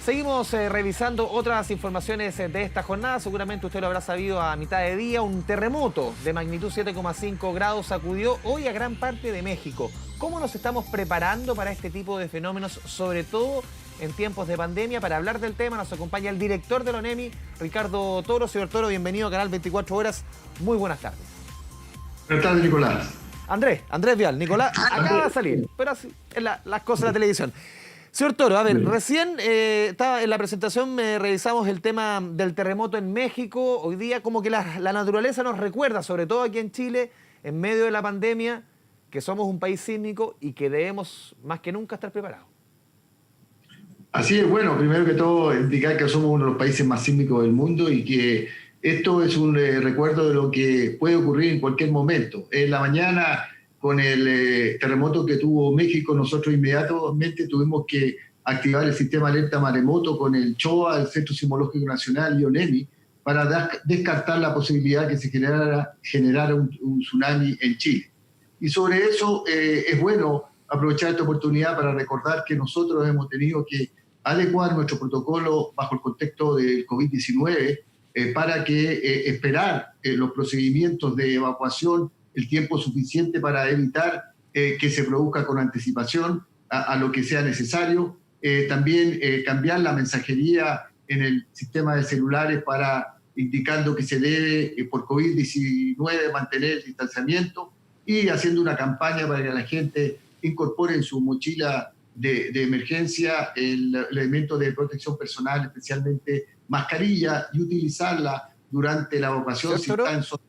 Seguimos revisando otras informaciones de esta jornada. Seguramente usted lo habrá sabido a mitad de día. Un terremoto de magnitud 7,5 grados sacudió hoy a gran parte de México. ¿Cómo nos estamos preparando para este tipo de fenómenos, sobre todo en tiempos de pandemia? Para hablar del tema nos acompaña el director de la ONEMI, Ricardo Toro. Señor Toro, bienvenido a Canal 24 Horas. Muy buenas tardes. Buenas tardes, Nicolás. Andrés Vial. Nicolás acaba de salir, pero así es las cosas de la televisión. Señor Toro, a ver, recién estaba en la presentación, revisamos el tema del terremoto en México. Hoy día como que la naturaleza nos recuerda, sobre todo aquí en Chile, en medio de la pandemia, que somos un país sísmico y que debemos más que nunca estar preparados. Así es, bueno, primero que todo indicar que somos uno de los países más sísmicos del mundo y que esto es un recuerdo de lo que puede ocurrir en cualquier momento. En la mañana, con el terremoto que tuvo México, nosotros inmediatamente tuvimos que activar el sistema de alerta maremoto con el CHOA, el Centro Sismológico Nacional y ONEMI, para descartar la posibilidad que se generara un tsunami en Chile. Y sobre eso es bueno aprovechar esta oportunidad para recordar que nosotros hemos tenido que adecuar nuestro protocolo bajo el contexto del COVID-19 para que esperar los procedimientos de evacuación el tiempo suficiente para evitar que se produzca con anticipación a lo que sea necesario. También cambiar la mensajería en el sistema de celulares para indicando que se debe por COVID-19 mantener el distanciamiento y haciendo una campaña para que la gente incorpore en su mochila de emergencia el elemento de protección personal, especialmente mascarilla, y utilizarla durante la evacuación si está en zona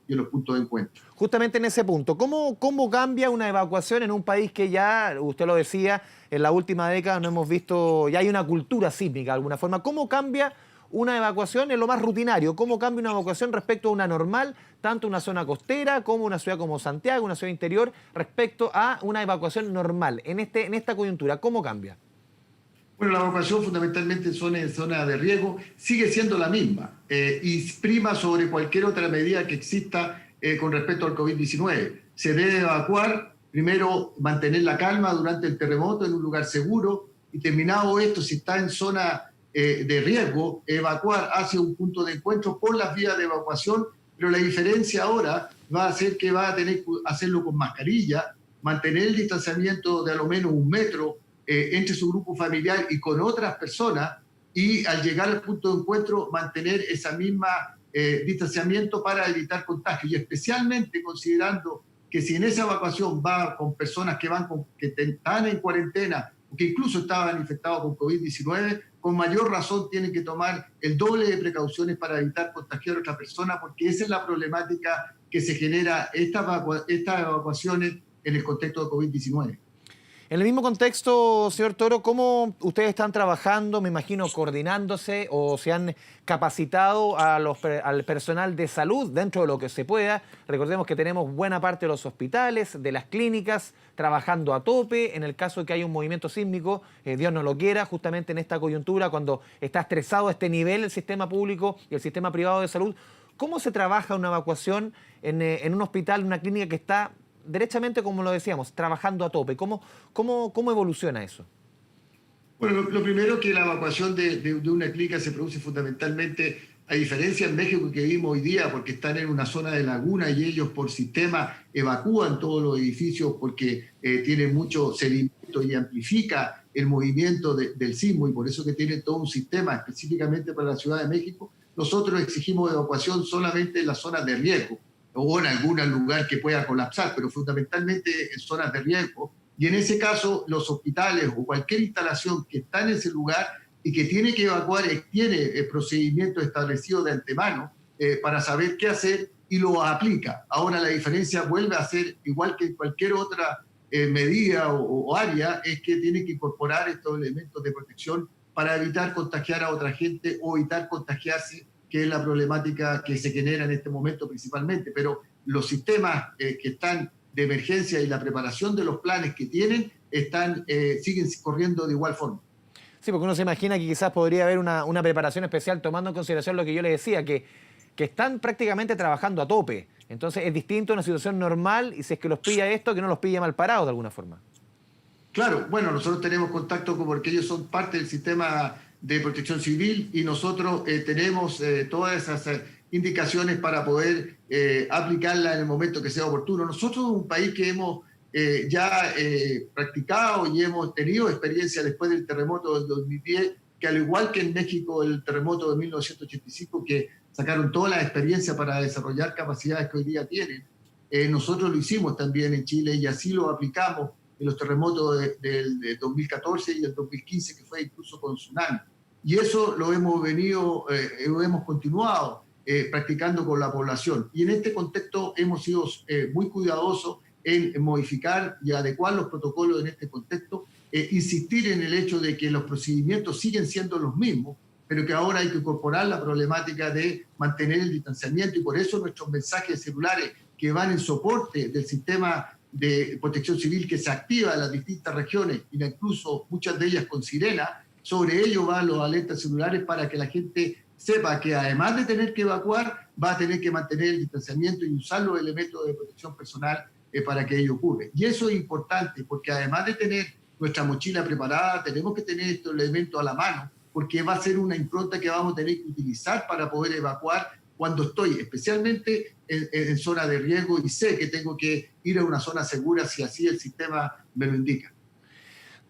y en los puntos de encuentro. Justamente en ese punto, ¿cómo cambia una evacuación en un país que ya, usted lo decía, en la última década no hemos visto, ya hay una cultura sísmica de alguna forma? ¿Cómo cambia una evacuación en lo más rutinario? ¿Cómo cambia una evacuación respecto a una normal, tanto una zona costera como una ciudad como Santiago, una ciudad interior, respecto a una evacuación normal? En esta coyuntura, ¿cómo cambia? Bueno, la evacuación fundamentalmente en zona de riesgo sigue siendo la misma y prima sobre cualquier otra medida que exista con respecto al COVID-19. Se debe evacuar, primero mantener la calma durante el terremoto en un lugar seguro y terminado esto, si está en zona de riesgo, evacuar hacia un punto de encuentro por las vías de evacuación, pero la diferencia ahora va a ser que va a tener que hacerlo con mascarilla, mantener el distanciamiento de a lo menos 1 metro entre su grupo familiar y con otras personas, y al llegar al punto de encuentro mantener esa misma distanciamiento para evitar contagio, y especialmente considerando que si en esa evacuación va con personas que están en cuarentena o que incluso estaban infectados con COVID-19, con mayor razón tienen que tomar el doble de precauciones para evitar contagiar a otra persona, porque esa es la problemática que se genera estas evacuaciones en el contexto de COVID-19. En el mismo contexto, señor Toro, ¿cómo ustedes están trabajando, me imagino, coordinándose o se han capacitado al personal de salud dentro de lo que se pueda? Recordemos que tenemos buena parte de los hospitales, de las clínicas, trabajando a tope. En el caso de que haya un movimiento sísmico, Dios no lo quiera, justamente en esta coyuntura, cuando está estresado a este nivel el sistema público y el sistema privado de salud, ¿cómo se trabaja una evacuación en un hospital, en una clínica que está derechamente, como lo decíamos, trabajando a tope? ¿Cómo evoluciona eso? Bueno, lo primero es que la evacuación de una clínica se produce fundamentalmente, a diferencia en México que vimos hoy día, porque están en una zona de laguna y ellos por sistema evacúan todos los edificios porque tienen mucho sedimento y amplifica el movimiento del sismo, y por eso que tienen todo un sistema específicamente para la Ciudad de México. Nosotros exigimos evacuación solamente en las zonas de riesgo o en algún lugar que pueda colapsar, pero fundamentalmente en zonas de riesgo. Y en ese caso, los hospitales o cualquier instalación que está en ese lugar y que tiene que evacuar, tiene el procedimiento establecido de antemano para saber qué hacer y lo aplica. Ahora la diferencia vuelve a ser, igual que cualquier otra medida o área, es que tiene que incorporar estos elementos de protección para evitar contagiar a otra gente o evitar contagiarse, que es la problemática que se genera en este momento principalmente. Pero los sistemas que están de emergencia y la preparación de los planes que tienen siguen corriendo de igual forma. Sí, porque uno se imagina que quizás podría haber una preparación especial, tomando en consideración lo que yo le decía, que están prácticamente trabajando a tope. Entonces es distinto a una situación normal, y si es que los pilla esto, que no los pille mal parados de alguna forma. Claro, bueno, nosotros tenemos contacto porque ellos son parte del sistema de protección civil y nosotros tenemos todas esas indicaciones para poder aplicarla en el momento que sea oportuno. Nosotros somos un país que hemos ya practicado y hemos tenido experiencia después del terremoto del 2010, que al igual que en México el terremoto de 1985, que sacaron toda la experiencia para desarrollar capacidades que hoy día tienen, nosotros lo hicimos también en Chile y así lo aplicamos en los terremotos del 2014 y del 2015, que fue incluso con tsunami. Y eso lo hemos venido, lo hemos continuado practicando con la población. Y en este contexto hemos sido muy cuidadosos en modificar y adecuar los protocolos en este contexto, insistir en el hecho de que los procedimientos siguen siendo los mismos, pero que ahora hay que incorporar la problemática de mantener el distanciamiento, y por eso nuestros mensajes celulares que van en soporte del sistema de protección civil que se activa en las distintas regiones, incluso muchas de ellas con sirena, sobre ello van los alertas celulares para que la gente sepa que además de tener que evacuar, va a tener que mantener el distanciamiento y usar los elementos de protección personal para que ello ocurra. Y eso es importante, porque además de tener nuestra mochila preparada, tenemos que tener estos elementos a la mano, porque va a ser una impronta que vamos a tener que utilizar para poder evacuar cuando estoy especialmente en zona de riesgo y sé que tengo que ir a una zona segura si así el sistema me lo indica.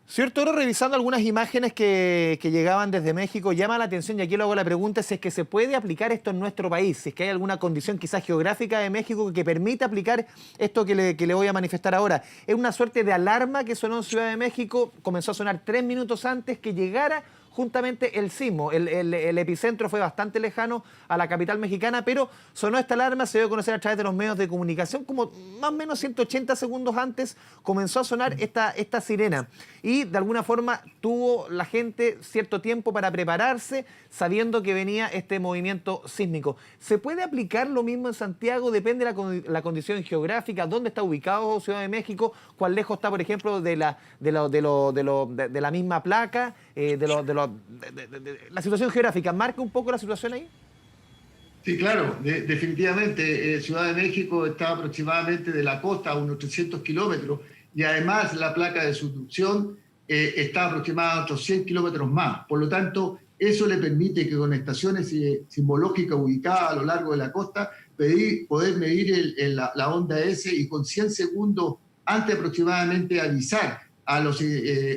Señor Toro, revisando algunas imágenes que llegaban desde México, llama la atención, y aquí le hago la pregunta, si es que se puede aplicar esto en nuestro país, si es que hay alguna condición quizás geográfica de México que permita aplicar esto que le voy a manifestar ahora. Es una suerte de alarma que sonó en Ciudad de México, comenzó a sonar 3 minutos antes que llegara justamente el sismo. El epicentro fue bastante lejano a la capital mexicana, pero sonó esta alarma, se dio a conocer a través de los medios de comunicación, como más o menos 180 segundos antes comenzó a sonar esta sirena. Y de alguna forma tuvo la gente cierto tiempo para prepararse, sabiendo que venía este movimiento sísmico. ¿Se puede aplicar lo mismo en Santiago? Depende de la condición geográfica, dónde está ubicado Ciudad de México, cuán lejos está, por ejemplo, de la misma placa, la situación geográfica. ¿Marca un poco la situación ahí? Sí, claro, definitivamente. Ciudad de México está aproximadamente de la costa a unos 300 kilómetros y además la placa de subducción está aproximadamente a otros 100 kilómetros más. Por lo tanto, eso le permite que con estaciones sismológicas ubicadas a lo largo de la costa poder medir la onda S y con 100 segundos antes aproximadamente avisar a los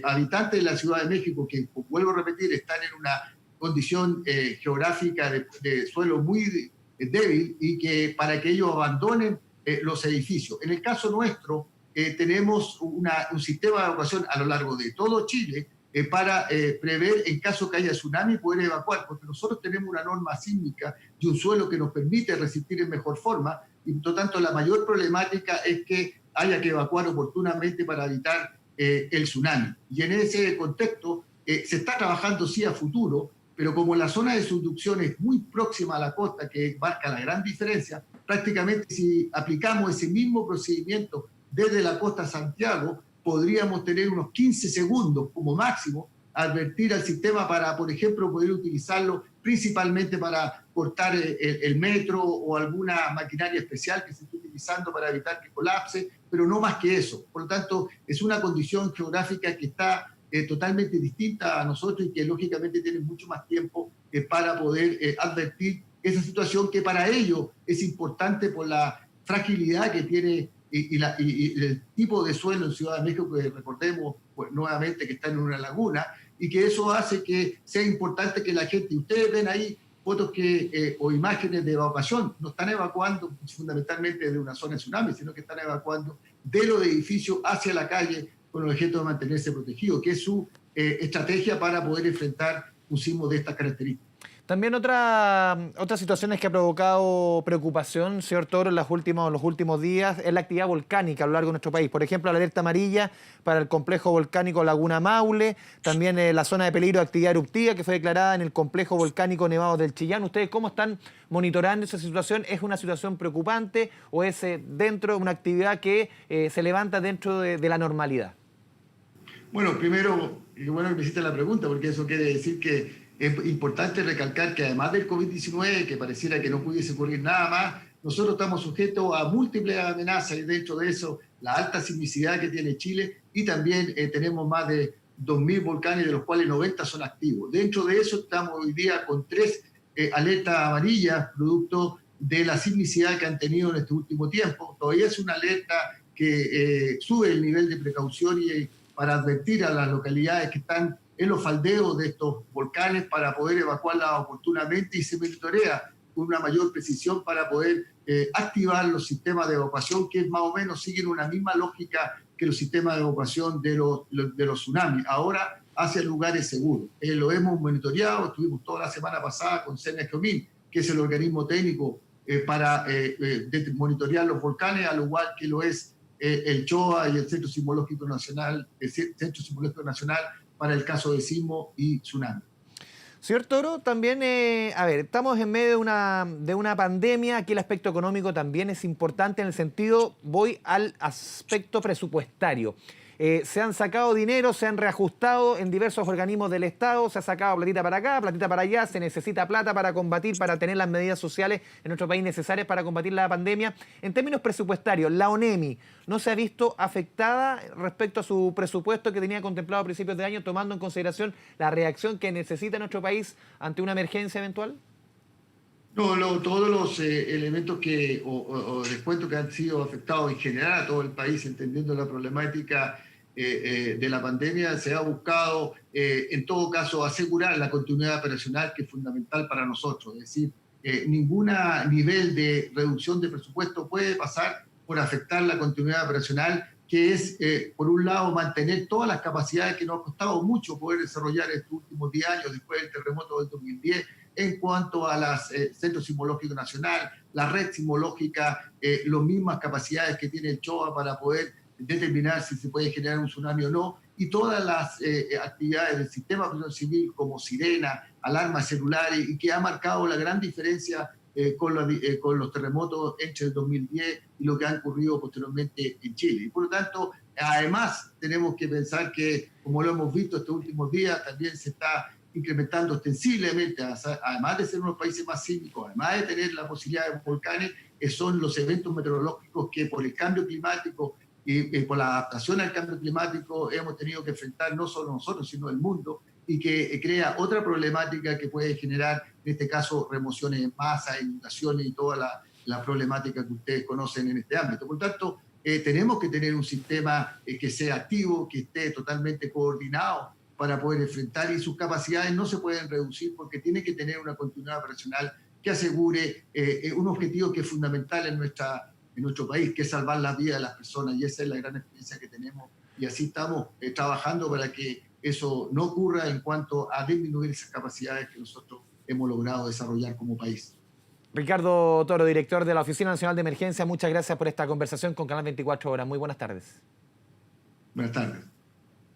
habitantes de la Ciudad de México, que, vuelvo a repetir, están en una condición geográfica de suelo muy débil, y que para que ellos abandonen los edificios. En el caso nuestro, tenemos un sistema de evacuación a lo largo de todo Chile para prever, en caso que haya tsunami, poder evacuar, porque nosotros tenemos una norma sísmica y un suelo que nos permite resistir en mejor forma, y por lo tanto la mayor problemática es que haya que evacuar oportunamente para evitar el tsunami. Y en ese contexto se está trabajando sí a futuro, pero como la zona de subducción es muy próxima a la costa, que marca la gran diferencia, prácticamente si aplicamos ese mismo procedimiento desde la costa a Santiago, podríamos tener unos 15 segundos como máximo, advertir al sistema para, por ejemplo, poder utilizarlo principalmente para cortar el metro o alguna maquinaria especial que se esté utilizando para evitar que colapse, pero no más que eso. Por lo tanto, es una condición geográfica que está totalmente distinta a nosotros y que lógicamente tiene mucho más tiempo para poder advertir esa situación, que para ello es importante por la fragilidad que tiene y el tipo de suelo en Ciudad de México, que recordemos pues, nuevamente que está en una laguna, y que eso hace que sea importante que la gente, y ustedes ven ahí fotos o imágenes de evacuación, no están evacuando fundamentalmente de una zona de tsunami, sino que están evacuando de los edificios hacia la calle con el objeto de mantenerse protegido, que es su estrategia para poder enfrentar un sismo de estas características. También otras situaciones que ha provocado preocupación, señor Toro, en los últimos días, es la actividad volcánica a lo largo de nuestro país. Por ejemplo, la alerta amarilla para el complejo volcánico Laguna Maule, también la zona de peligro de actividad eruptiva que fue declarada en el complejo volcánico Nevados del Chillán. ¿Ustedes cómo están monitorando esa situación? ¿Es una situación preocupante o es dentro de una actividad que se levanta dentro de la normalidad? Bueno, primero, qué bueno que me hiciste la pregunta, porque eso quiere decir que es importante recalcar que además del COVID-19, que pareciera que no pudiese ocurrir nada más, nosotros estamos sujetos a múltiples amenazas, y dentro de eso la alta sismicidad que tiene Chile, y también tenemos más de 2.000 volcanes, de los cuales 90 son activos. Dentro de eso estamos hoy día con 3 alertas amarillas, producto de la sismicidad que han tenido en este último tiempo. Todavía es una alerta que sube el nivel de precaución y para advertir a las localidades que están en los faldeos de estos volcanes para poder evacuarlas oportunamente, y se monitorea con una mayor precisión para poder activar los sistemas de evacuación, que más o menos siguen una misma lógica que los sistemas de evacuación de los tsunamis, ahora hacia lugares seguros. Lo hemos monitoreado, estuvimos toda la semana pasada con CENESCOMIN, que es el organismo técnico para monitorear los volcanes, al igual que lo es el CHOA y el Centro Sismológico Nacional, para el caso de sismo y tsunami. Señor Toro, también, estamos en medio de una pandemia. Aquí el aspecto económico también es importante en el sentido, voy al aspecto presupuestario. Se han sacado dinero, se han reajustado en diversos organismos del Estado, se ha sacado platita para acá, platita para allá, se necesita plata para combatir, para tener las medidas sociales en nuestro país necesarias para combatir la pandemia. En términos presupuestarios, la ONEMI no se ha visto afectada respecto a su presupuesto que tenía contemplado a principios de año, tomando en consideración la reacción que necesita nuestro país ante una emergencia eventual. No, todos los elementos o descuentos que han sido afectados en general a todo el país, entendiendo la problemática de la pandemia, se ha buscado en todo caso asegurar la continuidad operacional, que es fundamental para nosotros. Es decir, ningún nivel de reducción de presupuesto puede pasar por afectar la continuidad operacional, que es, por un lado, mantener todas las capacidades que nos ha costado mucho poder desarrollar estos últimos 10 años después del terremoto del 2010, en cuanto a los Centro Sismológico Nacional, la red sismológica, las mismas capacidades que tiene el CHOA para poder determinar si se puede generar un tsunami o no, y todas las actividades del sistema de protección civil, como sirena, alarmas celulares, y que ha marcado la gran diferencia con los terremotos entre el 2010 y lo que ha ocurrido posteriormente en Chile. Y por lo tanto, además, tenemos que pensar que, como lo hemos visto estos últimos días, también se está incrementando ostensiblemente, además de ser unos países más sísmicos, además de tener la posibilidad de volcanes, son los eventos meteorológicos que por el cambio climático y por la adaptación al cambio climático hemos tenido que enfrentar no solo nosotros, sino el mundo, y que crea otra problemática que puede generar, en este caso, remociones en masa, inundaciones y toda la problemática que ustedes conocen en este ámbito. Por lo tanto, tenemos que tener un sistema que sea activo, que esté totalmente coordinado para poder enfrentar, y sus capacidades no se pueden reducir porque tiene que tener una continuidad operacional que asegure un objetivo que es fundamental en nuestro país, que es salvar la vida de las personas, y esa es la gran experiencia que tenemos, y así estamos trabajando para que eso no ocurra en cuanto a disminuir esas capacidades que nosotros hemos logrado desarrollar como país. Ricardo Toro, director de la Oficina Nacional de Emergencia, muchas gracias por esta conversación con Canal 24 Horas. Muy buenas tardes. Buenas tardes.